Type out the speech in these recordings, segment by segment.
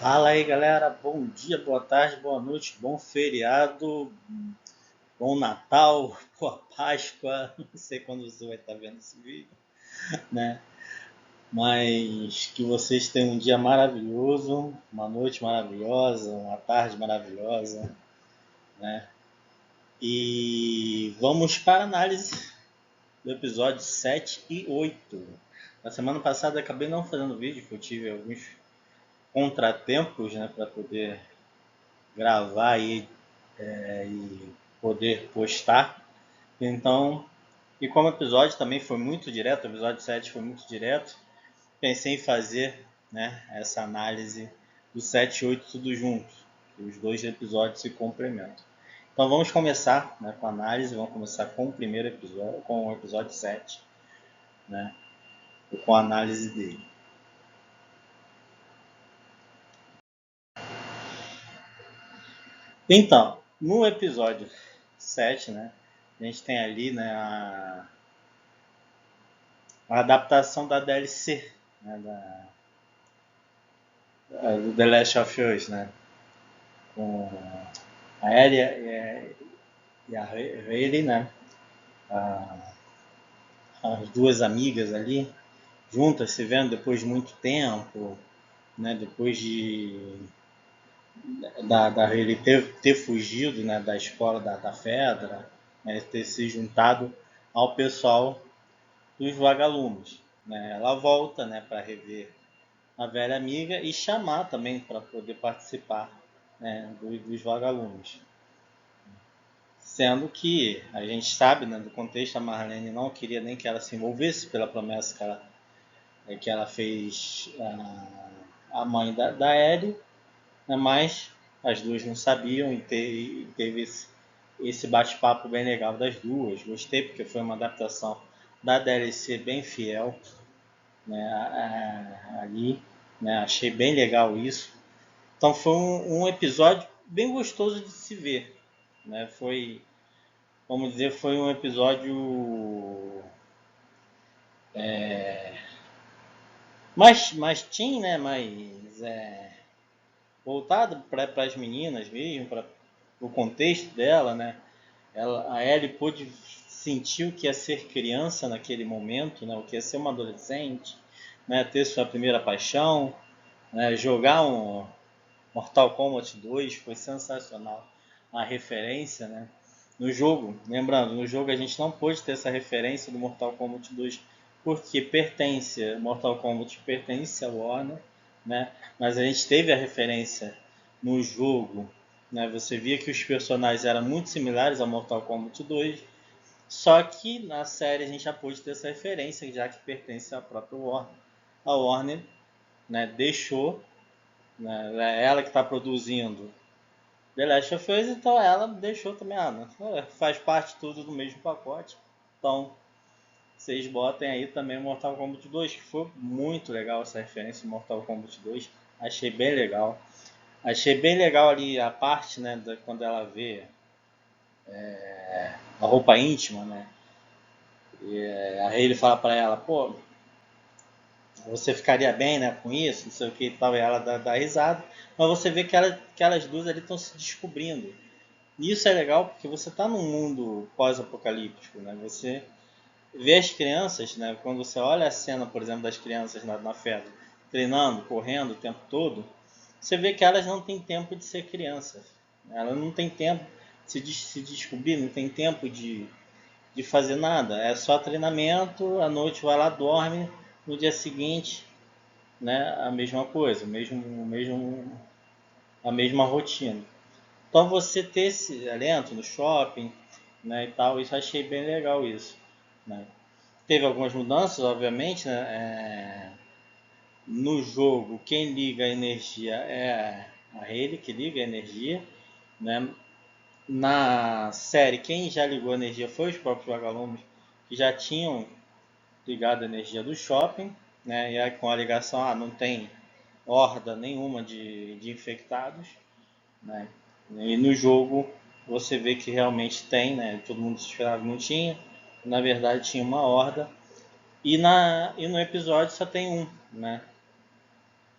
Fala aí, galera. Bom dia, boa tarde, boa noite, bom feriado, bom Natal, boa Páscoa. Não sei quando você vai estar vendo esse vídeo, né? Mas que vocês tenham um dia maravilhoso, uma noite maravilhosa, uma tarde maravilhosa, né? E vamos para a análise do episódio 7 e 8. Na semana passada acabei não fazendo vídeo, porque eu tive alguns contratempos, né, para poder gravar e poder postar. Então, e como o episódio também foi muito direto, o episódio 7 foi muito direto, pensei em fazer, né, essa análise do 7 e 8 tudo junto, que os dois episódios se complementam. Então vamos começar, né, com a análise, vamos começar com o primeiro episódio, com o episódio 7, né, com a análise dele. Então, no episódio 7, né, a gente tem ali, né, a adaptação da DLC, né, do The Last of Us, né, com a Ellie e a Hayley, né, as duas amigas ali, juntas, se vendo depois de muito tempo, né, depois da Hayley ter fugido, né, da escola da Fedra, né, ter se juntado ao pessoal dos vagalumes. Né. Ela volta, né, para rever a velha amiga e chamar também para poder participar, né, dos vagalumes. Sendo que a gente sabe, né, do contexto, a Marlene não queria nem que ela se envolvesse pela promessa que ela fez a mãe da Ellie, né, mas as duas não sabiam e teve esse bate-papo bem legal das duas. Gostei porque foi uma adaptação da DLC bem fiel, né, ali, né, achei bem legal isso. Então foi um episódio bem gostoso de se ver, né, foi, vamos dizer, foi um episódio mais teen, né, mais voltado para as meninas mesmo, para o contexto dela, né. A Ellie pôde sentir o que é ser criança naquele momento, né, o que é ser uma adolescente, né, ter sua primeira paixão, né, jogar um Mortal Kombat 2 foi sensacional. A referência, né? No jogo, lembrando, no jogo a gente não pôde ter essa referência do Mortal Kombat 2 porque Mortal Kombat pertence ao Warner, né? Mas a gente teve a referência no jogo, né? Você via que os personagens eram muito similares ao Mortal Kombat 2, só que na série a gente já pôde ter essa referência, já que pertence à própria Warner. A Warner, né, deixou, né, é ela que está produzindo The Last of Us, então ela deixou também, faz parte tudo do mesmo pacote. Então, vocês botem aí também Mortal Kombat 2, que foi muito legal essa referência Mortal Kombat 2. Achei bem legal. Achei bem legal ali a parte, né, quando ela vê a roupa íntima, né? E a Hayley fala pra ela, pô, você ficaria bem, né, com isso, não sei o que e tal, e ela dá risada. Mas você vê que elas duas ali estão se descobrindo. E isso é legal porque você está num mundo pós-apocalíptico, né? Você vê as crianças, né? Quando você olha a cena, por exemplo, das crianças na festa, treinando, correndo o tempo todo, você vê que elas não têm tempo de ser crianças. Elas não têm tempo de se descobrir, não tem tempo de fazer nada. É só treinamento, à noite vai lá, dorme, no dia seguinte, né? A mesma coisa, a mesma rotina. Então você ter esse alento no shopping, né, e tal, isso achei bem legal isso, né. Teve algumas mudanças, obviamente, né, no jogo quem liga a energia é a Hayley que liga a energia, né. Na série quem já ligou a energia foi os próprios vagalumes que já tinham ligado a energia do shopping, né, e aí com a ligação não tem horda nenhuma de infectados, né? E no jogo você vê que realmente tem, né? Todo mundo esperava que não tinha. Na verdade tinha uma horda. E no episódio só tem um, né?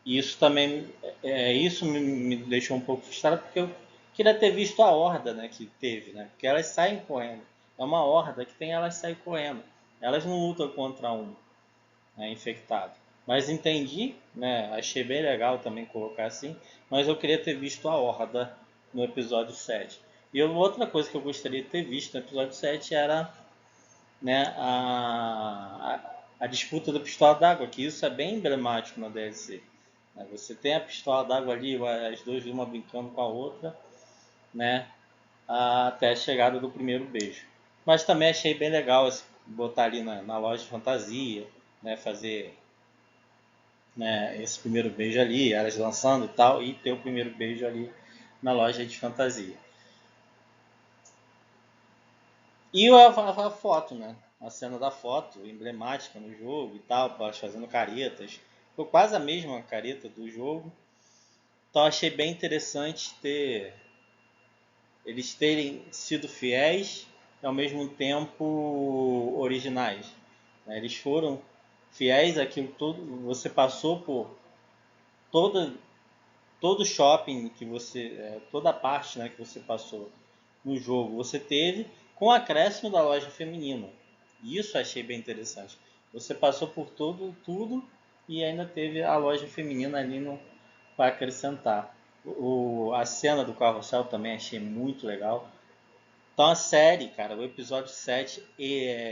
E isso também isso me deixou um pouco frustrado, porque eu queria ter visto a horda, né, que teve, né? Porque elas saem correndo. É uma horda que tem elas saem correndo. Elas não lutam contra um, né, infectado. Mas entendi, né? Achei bem legal também colocar assim. Mas eu queria ter visto a horda no episódio 7. E outra coisa que eu gostaria de ter visto no episódio 7 era, né, a disputa da pistola d'água, que isso é bem emblemático na DLC. Né? Você tem a pistola d'água ali, as duas uma brincando com a outra, né, até a chegada do primeiro beijo. Mas também achei bem legal botar ali na loja de fantasia, né, fazer, né, esse primeiro beijo ali, elas dançando e tal, e ter o primeiro beijo ali na loja de fantasia. E a foto, né? A cena da foto, emblemática no jogo e tal, elas fazendo caretas. Foi quase a mesma careta do jogo. Então achei bem interessante eles terem sido fiéis e ao mesmo tempo originais. Né? Eles foram fiéis àquilo tudo. Você passou por toda, todo shopping que você. Toda a parte, né, que você passou no jogo, você teve com o acréscimo da loja feminina. E isso achei bem interessante. Você passou por tudo e ainda teve a loja feminina ali para acrescentar. A cena do carrossel também achei muito legal. Então a série, cara, o episódio 7,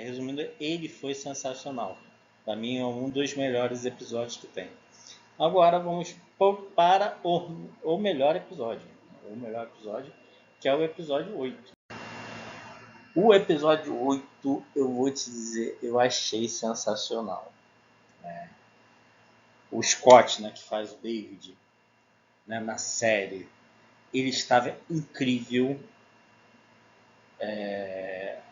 resumindo, ele foi sensacional. Para mim é um dos melhores episódios que tem. Agora vamos para o melhor episódio. O melhor episódio, que é o episódio 8. O episódio 8, eu vou te dizer, eu achei sensacional. O Scott, né, que faz o David, né, na série, ele estava incrível.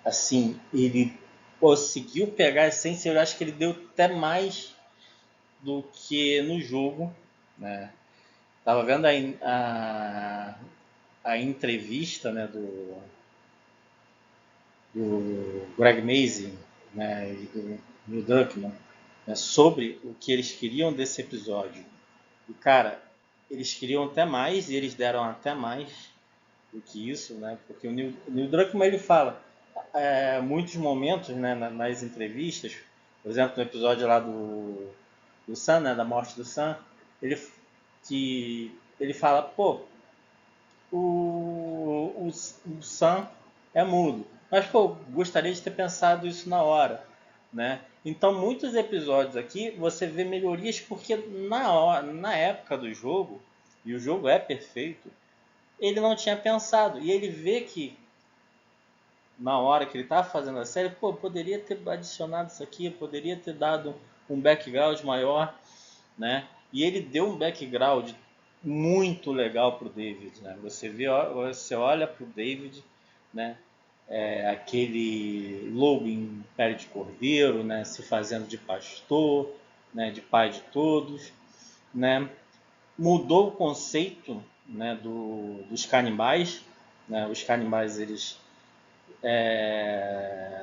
Assim, ele conseguiu pegar a essência, eu acho que ele deu até mais do que no jogo, né? Tava vendo a entrevista, né, do Greg Mazin, né, e do Neil Druckmann, né, sobre o que eles queriam desse episódio. E, cara, eles queriam até mais, e eles deram até mais do que isso, né? Porque o Neil Druckmann, ele fala muitos momentos, né, nas entrevistas, por exemplo, no episódio lá do Sam, né, da morte do Sam, ele, ele fala, pô, o Sam é mudo. Mas, pô, gostaria de ter pensado isso na hora, né? Então, muitos episódios aqui você vê melhorias porque na época do jogo, e o jogo é perfeito, ele não tinha pensado. E ele vê que na hora que ele estava fazendo a série, pô, poderia ter adicionado isso aqui, poderia ter dado um background maior, né? E ele deu um background muito legal pro David, né? Você olha pro David, né? Aquele lobo em pele de cordeiro, né? Se fazendo de pastor, né? De pai de todos, né? Mudou o conceito, né? Dos canibais, né? Os canibais eles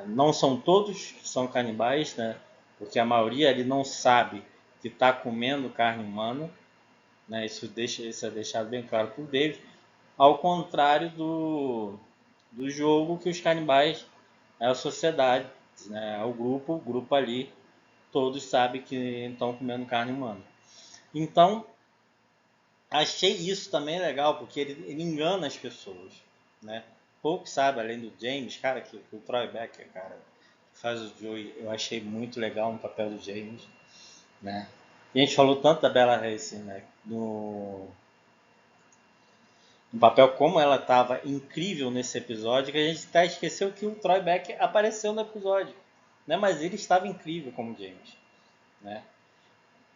não são todos que são canibais, né? Porque a maioria ali não sabe que está comendo carne humana, né? Isso é deixado bem claro por David. Ao contrário do jogo, que os canibais é a sociedade, né? É o grupo ali, todos sabem que estão comendo carne humana. Então, achei isso também legal, porque ele engana as pessoas, né? Pouco sabe, além do James, cara, que o Troy Baker, cara, que faz o Joey, eu achei muito legal no papel do James, né? E a gente falou tanto da Bella Ramsey, né? No papel como ela estava incrível nesse episódio, que a gente até esqueceu que o Troy Baker apareceu no episódio, né? Mas ele estava incrível como James, né?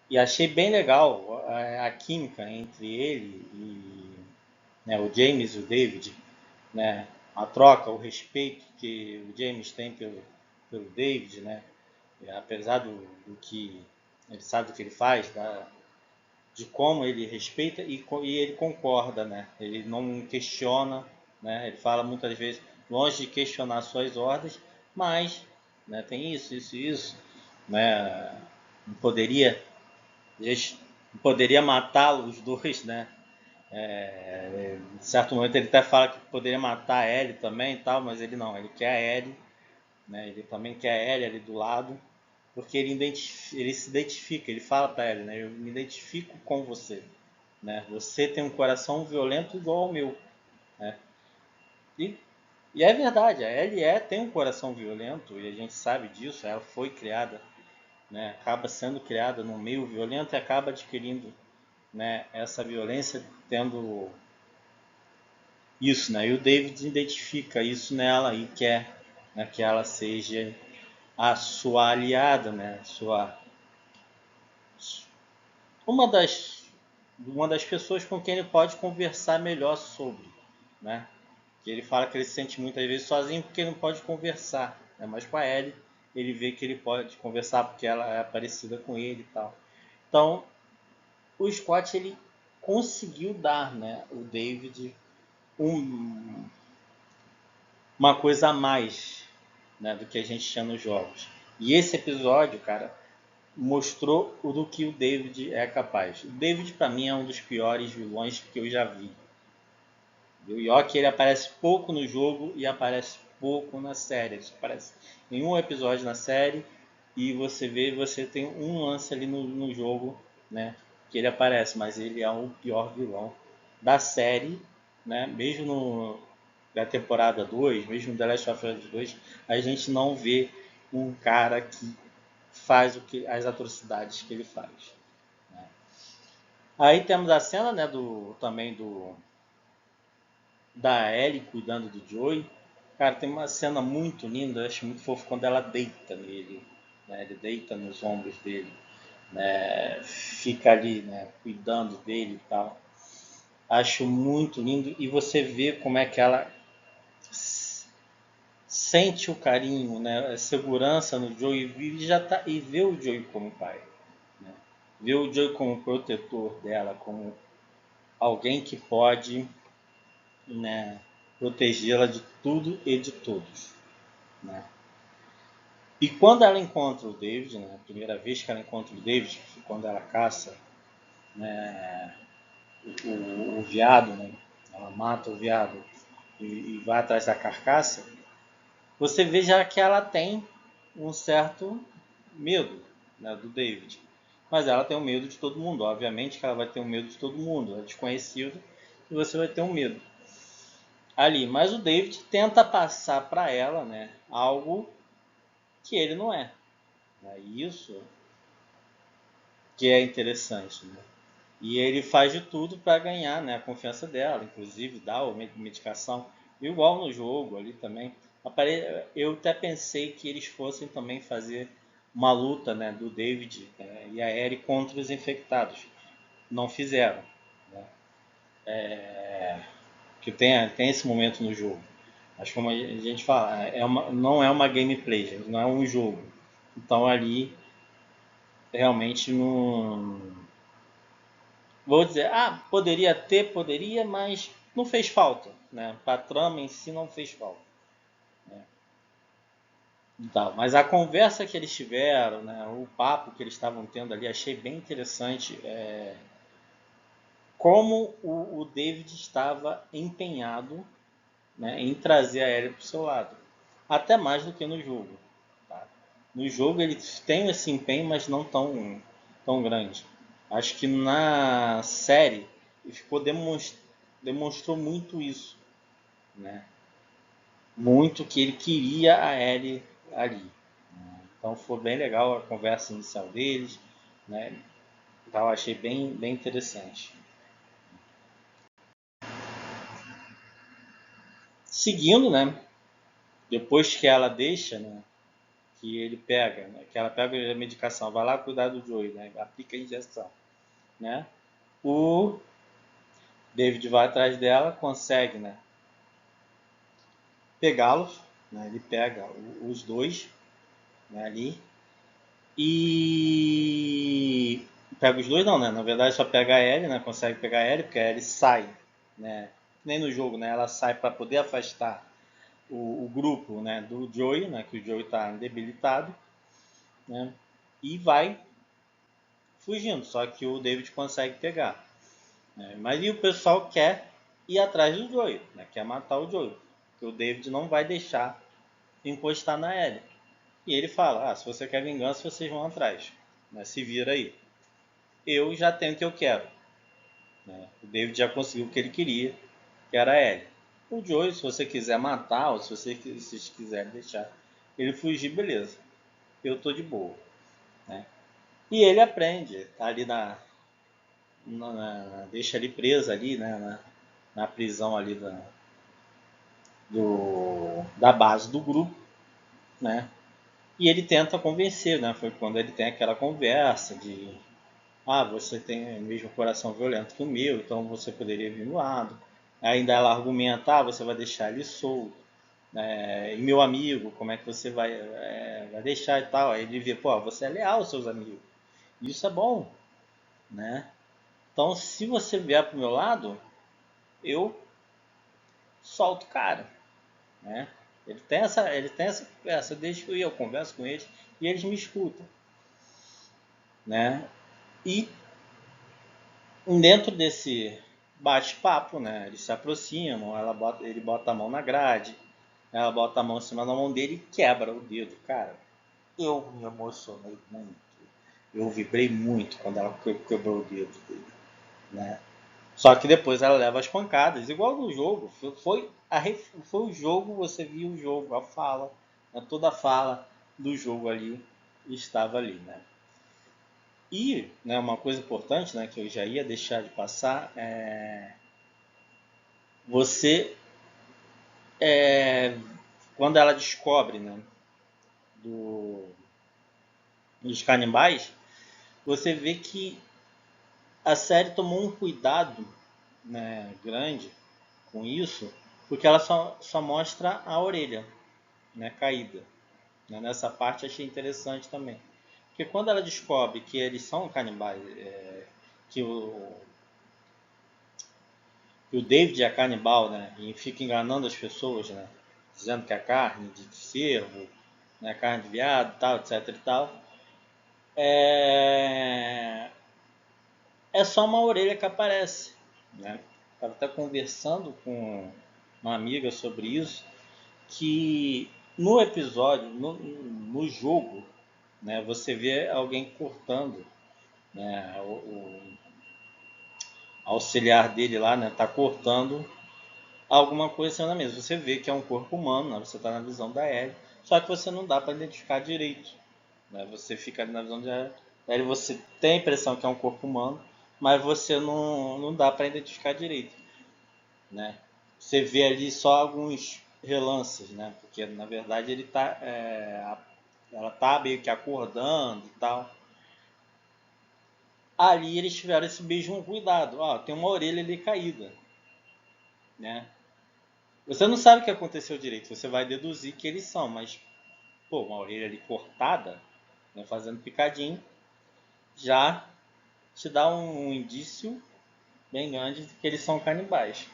E achei bem legal a química entre ele e, né, o James e o David, né? A troca, o respeito que o James tem pelo David, né? Apesar do que ele sabe do que ele faz, de como ele respeita e ele concorda, né? Ele não questiona, né? Ele fala muitas vezes longe de questionar suas ordens, mas, né, tem isso, né? Não poderia poderia matá-los os dois, né? Em certo momento ele até fala que poderia matar a Ellie também e tal, mas ele não, ele quer a Ellie, né? Ele também quer a Ellie ali do lado, porque ele se identifica, ele fala para Ellie, né? Eu me identifico com você, né? Você tem um coração violento igual ao meu, né? E, e é verdade, a Ellie tem um coração violento e a gente sabe disso, ela foi criada, né? Acaba sendo criada num meio violento e acaba adquirindo, né, essa violência, tendo isso, né? E o David identifica isso nela e quer, né, que ela seja a sua aliada, né? Uma das, uma das pessoas com quem ele pode conversar melhor sobre, né? Que ele fala que ele se sente muitas vezes sozinho porque ele não pode conversar, né? Mas com a Ellie ele vê que ele pode conversar porque ela é parecida com ele e tal. Então o Scott ele conseguiu dar, né, o David um, uma coisa a mais, né, do que a gente tinha nos jogos. E esse episódio, cara, mostrou o do que o David é capaz. O David, para mim, é um dos piores vilões que eu já vi. O Yoki ele aparece pouco no jogo e aparece pouco na série. Ele aparece em um episódio na série e você tem um lance ali no jogo, né, que ele aparece, mas ele é o pior vilão da série, né? Mesmo da temporada 2, mesmo no The Last of Us 2, a gente não vê um cara que faz as atrocidades que ele faz. Né? Aí temos a cena, né, também da Ellie cuidando do Joey. Cara, tem uma cena muito linda, eu acho muito fofo quando ela deita nele, né? Ele deita nos ombros dele, né? Fica ali, né, cuidando dele e tal. Acho muito lindo e você vê como é que ela sente o carinho, né, a segurança no Joey e vê o Joey como pai, né? Vê o Joey como protetor dela, como alguém que pode, né, protegê-la de tudo e de todos, né? E quando ela encontra o David, né, a primeira vez que ela encontra o David, quando ela caça, né, o veado, né, ela mata o veado e vai atrás da carcaça, você vê já que ela tem um certo medo, né, do David. Mas ela tem um medo de todo mundo. Obviamente que ela vai ter um medo de todo mundo. É desconhecido e você vai ter um medo ali. Mas o David tenta passar para ela, né, algo que ele não é. Isso que é interessante. Né? E ele faz de tudo para ganhar, né, a confiança dela. Inclusive dá a medicação. Igual no jogo ali também. Eu até pensei que eles fossem também fazer uma luta, né, do David, e a Ellie contra os infectados. Não fizeram. Né? Que tem esse momento no jogo. Acho que como a gente fala, não é uma gameplay, gente, não é um jogo. Então ali realmente não. Vou dizer, poderia ter, poderia, mas não fez falta. Né? Para a trama em si não fez falta. Né? Então, mas a conversa que eles tiveram, né, o papo que eles estavam tendo ali, achei bem interessante. Como o David estava empenhado, né, em trazer a Ellie para o seu lado. Até mais do que no jogo. Tá? No jogo ele tem esse empenho, mas não tão grande. Acho que na série ele demonstrou muito isso. Né? Muito que ele queria a Ellie ali. Então foi bem legal a conversa inicial deles. Né? Então, eu achei bem interessante. Seguindo, né? Depois que ela deixa, né, que ele pega, né, que ela pega a medicação, vai lá cuidar do Joey, né, aplica a injeção, né? O David vai atrás dela, consegue, né, pegá-los, né? Ele pega os dois, né, ali e pega os dois não, né? Na verdade só pega a Ellie, né? Consegue pegar a Ellie porque a Ellie sai, né? Nem no jogo, né? Ela sai para poder afastar o grupo, né, do Joey, né? Que o Joey está debilitado, né? E vai fugindo, só que o David consegue pegar, né? Mas e o pessoal quer ir atrás do Joey, né? Quer matar o Joey, porque o David não vai deixar encostar na Ellie. E ele fala, se você quer vingança, vocês vão atrás, né? Se vira aí. Eu já tenho o que eu quero, né? O David já conseguiu o que ele queria, que era a Ellie. O Joey, se você quiser matar, ou se vocês quiserem deixar ele fugir, beleza. Eu tô de boa, né? E ele aprende, tá ali deixa ele preso ali, né? Na prisão ali da base do grupo, né? E ele tenta convencer, né? Foi quando ele tem aquela conversa de você tem o mesmo coração violento que o meu, então você poderia vir no lado. Ainda ela argumenta, você vai deixar ele solto. E meu amigo, como é que você vai deixar e tal? Aí ele vê, você é leal aos seus amigos. Isso é bom, né? Então, se você vier pro meu lado, eu solto o cara, né? Ele tem essa conversa, desde que eu converso com eles e eles me escutam, né? E dentro desse bate-papo, né? Eles se aproximam, ele bota a mão na grade, ela bota a mão em cima da mão dele e quebra o dedo, cara. Eu me emocionei muito, eu vibrei muito quando ela quebrou o dedo dele, né? Só que depois ela leva as pancadas, igual no jogo. Foi o jogo, você viu o jogo, a fala, né? Toda a fala do jogo ali estava ali, né? E, né, uma coisa importante, né, que eu já ia deixar de passar, você, quando ela descobre, né, do, dos canibais, você vê que a série tomou um cuidado, né, grande com isso, porque ela só mostra a orelha, né, caída. Né? Nessa parte achei interessante também. Porque quando ela descobre que eles são canibais, que, o, que o David é canibal, né, e fica enganando as pessoas, né, dizendo que é carne de cervo, né, carne de viado, tal, etc e tal, é, é só uma orelha que aparece. Né? Estava até conversando com uma amiga sobre isso, que no episódio, no jogo, né, você vê alguém cortando, né, o auxiliar dele lá, né, tá cortando alguma coisa assim na mesa. Você vê que é um corpo humano, né, você está na visão da Ellie, só que você não dá para identificar direito. Né, você fica ali na visão da Ellie, você tem a impressão que é um corpo humano, mas você não dá para identificar direito. Né? Você vê ali só alguns relances, né? Porque na verdade ela tá meio que acordando e tal. Ali eles tiveram esse mesmo cuidado. Tem uma orelha ali caída, né? Você não sabe o que aconteceu direito. Você vai deduzir que eles são, mas uma orelha ali cortada, né, fazendo picadinho, já te dá um indício bem grande de que eles são canibais.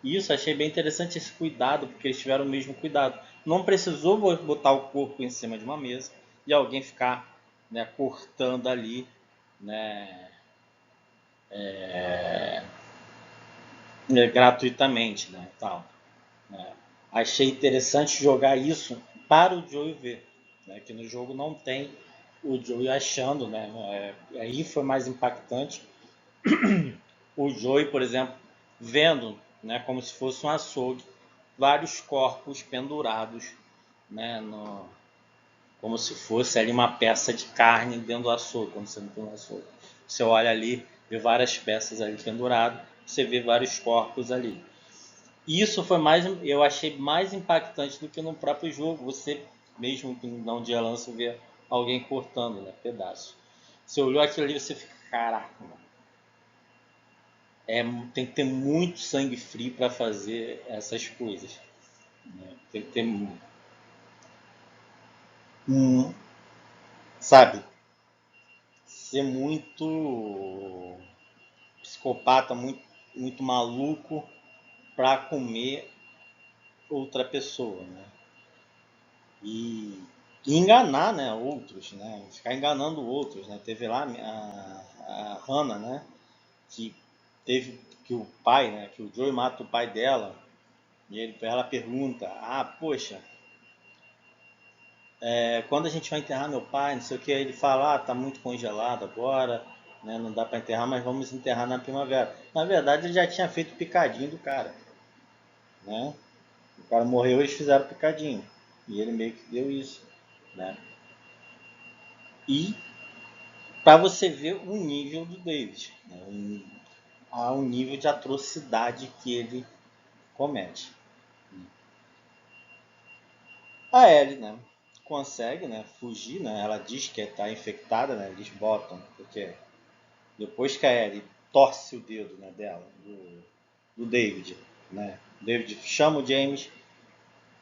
E isso achei bem interessante esse cuidado, porque eles tiveram o mesmo cuidado. Não precisou botar o corpo em cima de uma mesa e alguém ficar, né, cortando ali, né, gratuitamente, né, tal. Né. Achei interessante jogar isso para o Joey ver, né, que no jogo não tem o Joey achando, né, aí foi mais impactante. O Joey, por exemplo, vendo, né, como se fosse um açougue, vários corpos pendurados, né, como se fosse ali uma peça de carne dentro do açougue, quando você não tem um açougue. Você olha ali, vê várias peças ali penduradas, você vê vários corpos ali. Isso foi eu achei mais impactante do que no próprio jogo. Você, mesmo que não de lance, vê alguém cortando, né, pedaço. Você olhou aquilo ali, você fica, caraca, mano. Tem que ter muito sangue frio para fazer essas coisas. Né? Tem que ter, sabe, ser muito psicopata, muito maluco para comer outra pessoa, né? E enganar, né, outros, né? Ficar enganando outros, né? Teve lá a Hannah, né? Que teve que o pai, né? Que o Joey mata o pai dela. E ela pergunta: poxa, quando a gente vai enterrar meu pai, não sei o que. Ele fala: tá muito congelado agora, né? Não dá para enterrar, mas vamos enterrar na primavera. Na verdade, ele já tinha feito o picadinho do cara, né? O cara morreu e eles fizeram o picadinho. E ele meio que deu isso, né? E para você ver o nível do David, né? Há um nível de atrocidade que ele comete. A Ellie, né, consegue, né, fugir, né? Ela diz que está infectada, né? Eles botam, porque depois que a Ellie torce o dedo, né, dela, do David, né? O David chama o James,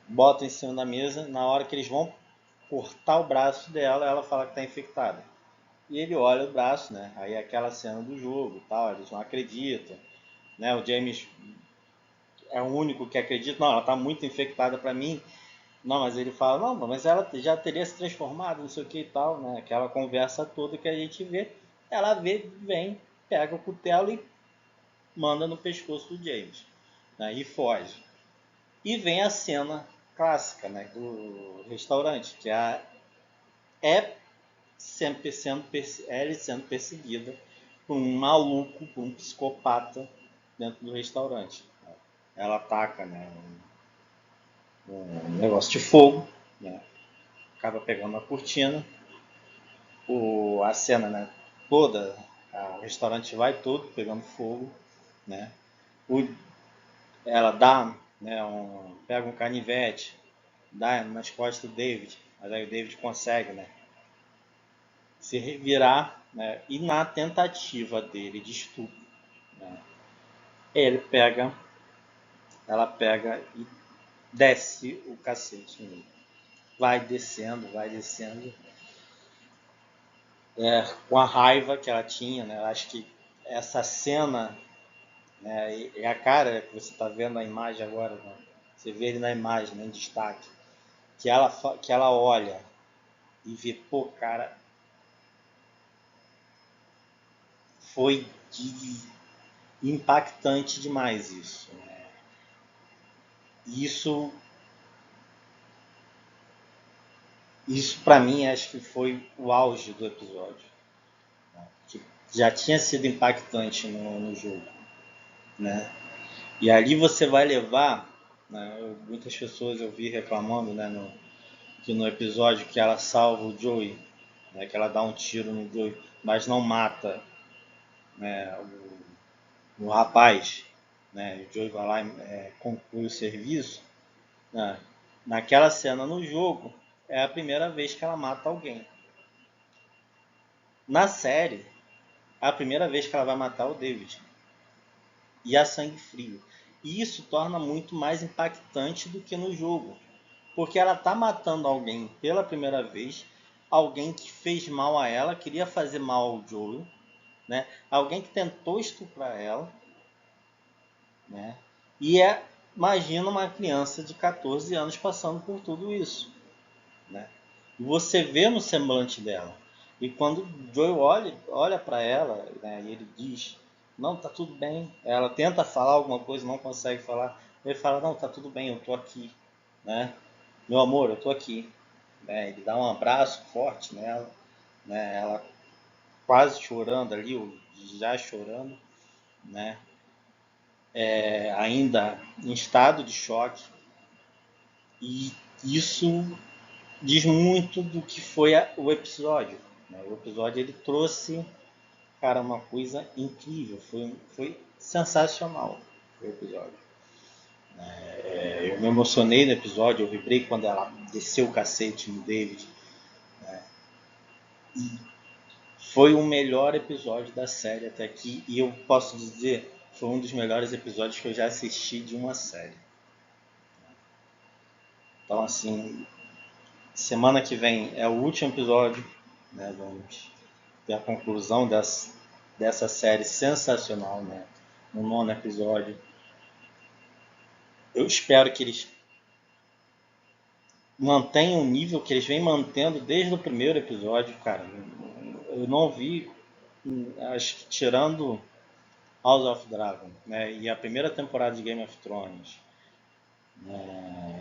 bota em cima da mesa. Na hora que eles vão cortar o braço dela, ela fala que está infectada. E ele olha o braço, né? Aí é aquela cena do jogo, tal. Eles não acreditam, né? O James é o único que acredita. Não, ela está muito infectada para mim. Não, mas ele fala, não, mas ela já teria se transformado, não sei o que e tal, né? Aquela conversa toda que a gente vê. Ela vê, vem, pega o cutelo e manda no pescoço do James, né? E foge. E vem a cena clássica, né? Do restaurante, que é sempre Ellie sendo perseguida por um maluco, por um psicopata dentro do restaurante. Ela ataca, né, um negócio de fogo, né, acaba pegando a cortina, a cena, né, toda, o restaurante vai todo pegando fogo, né, ela dá, né, pega um canivete, dá nas costas do David, mas aí o David consegue, né, se revirar, né, e na tentativa dele de estupro, né, ela pega e desce o cacete nele. Vai descendo, com a raiva que ela tinha, né? Eu acho que essa cena, né, é a cara que você está vendo na imagem agora, né? Você vê ele na imagem, né, em destaque, que ela olha e vê, pô, cara, foi impactante demais isso. Né? Isso Isso para mim acho que foi o auge do episódio, né? Que já tinha sido impactante no jogo, né? E ali você vai levar, né? Muitas pessoas eu vi reclamando, né, que no episódio que ela salva o Joey, né, que ela dá um tiro no Joey, mas não mata, né, o rapaz, né? O Joey vai lá e conclui o serviço, né? Naquela cena no jogo é a primeira vez que ela mata alguém. Na série é a primeira vez que ela vai matar o David. E a sangue frio. E isso torna muito mais impactante do que no jogo. Porque ela tá matando alguém pela primeira vez. Alguém que fez mal a ela, queria fazer mal ao Joel. Né? Alguém que tentou estuprar ela. Né? E imagina uma criança de 14 anos passando por tudo isso. Né? E você vê no semblante dela. E quando o Joel olha para ela, né, e ele diz, não, tá tudo bem. Ela tenta falar alguma coisa, não consegue falar. Ele fala, não, tá tudo bem, eu tô aqui. Né? Meu amor, eu tô aqui. Né? Ele dá um abraço forte nela. Né? Ela quase chorando ali, ou já chorando. Né? Ainda em estado de choque. E isso diz muito do que foi o episódio. Né? O episódio ele trouxe, cara, uma coisa incrível, foi sensacional o episódio. Eu me emocionei no episódio, eu vibrei quando ela desceu o cacete no David. Né? E foi o melhor episódio da série até aqui, e eu posso dizer, foi um dos melhores episódios que eu já assisti de uma série. Então, assim, semana que vem é o último episódio, né? Vamos ter a conclusão dessa série sensacional, né? No nono episódio. Eu espero que eles mantenham o nível que eles vêm mantendo desde o primeiro episódio, cara. Eu não vi. acho que tirando House of Dragon, né, e a primeira temporada de Game of Thrones,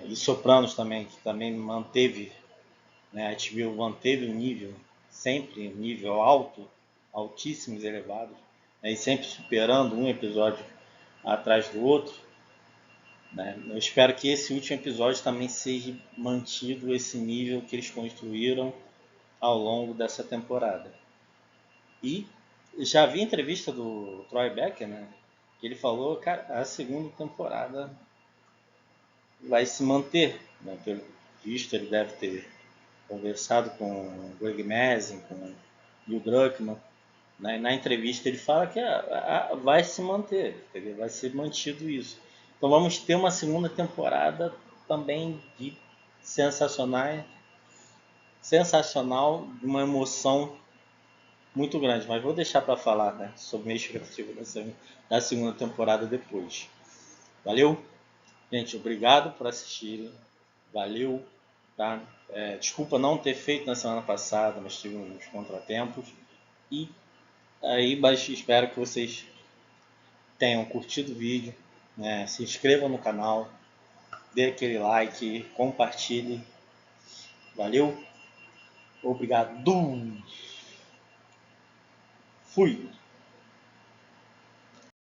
e Sopranos também, que também manteve, né, a HBO manteve o nível, sempre um nível alto, altíssimos, elevados, né, e sempre superando um episódio atrás do outro, né. Eu espero que esse último episódio também seja mantido esse nível que eles construíram ao longo dessa temporada. E já vi entrevista do Troy Baker, né? Que ele falou, cara, a segunda temporada vai se manter, né? Pelo visto, ele deve ter conversado com o Greg Mazin, com o Neil Druckmann. Né? Na entrevista ele fala que vai se manter, entendeu? Vai ser mantido isso. Então vamos ter uma segunda temporada também de sensacional, sensacional, uma emoção muito grande, mas vou deixar para falar, né, sobre minha expectativa da segunda temporada depois. Valeu? Gente, obrigado por assistirem. Valeu, tá? Desculpa não ter feito na semana passada, mas tive uns contratempos. E aí, mas espero que vocês tenham curtido o vídeo, né? Se inscrevam no canal, dê aquele like, compartilhe. Valeu, obrigado. Fui!